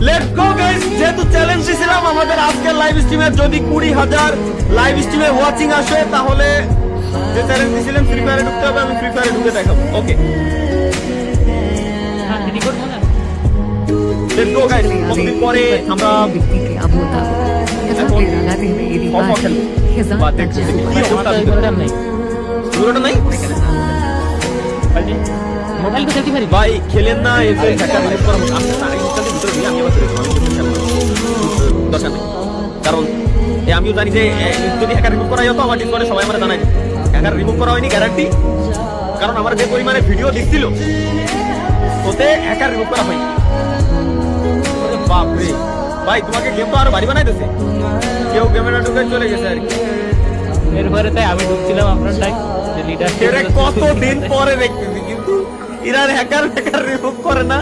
Let's go guys, যেহেতু challenge দিয়েছিলাম আমাদের আজকের লাইভ স্ট্রিমে যদি 20,000 লাইভ স্ট্রিমে ওয়াচিং আসে তাহলে যে চ্যালেঞ্জ দিয়েছিলাম ফ্রি ফায়ারে ঢুকতে হবে, আমি ফ্রি ফায়ারে ঢুকে দেখাবো। ওকে লেটস গো গাইস, কতদিন পরে আমরা মোবাইল তো দেখতে পারি ভাই খেলেন না এসে একটা মিনিট পর আমি ভিতরে দিই, আমি আবার দরকার নেই, কারণ আমিও জানি যে যদি হ্যাকার রিমুভ করা হতো আমার ডিসকর্ডে সবাই আমরা জানাই হ্যাকার রিমুভ করা হয়নি গ্যারান্টি, কারণ আমার যে পরিমাণে ভিডিও দেখছিল ওতে হ্যাকার রিমুভ করা হয়নি। বাপ রে ভাই, তোমাকে গেম তো আরো বাড়ি বানাইতেছে, কেউ গেমে না ঢুকে চলে গেছে আর কি। এরপরে তাই আমি ঢুকছিলাম আপনার টাইম যে লিডার কতদিন পরে দেখতেছি, কিন্তু এরা হ্যাকার রিমুভ করে না।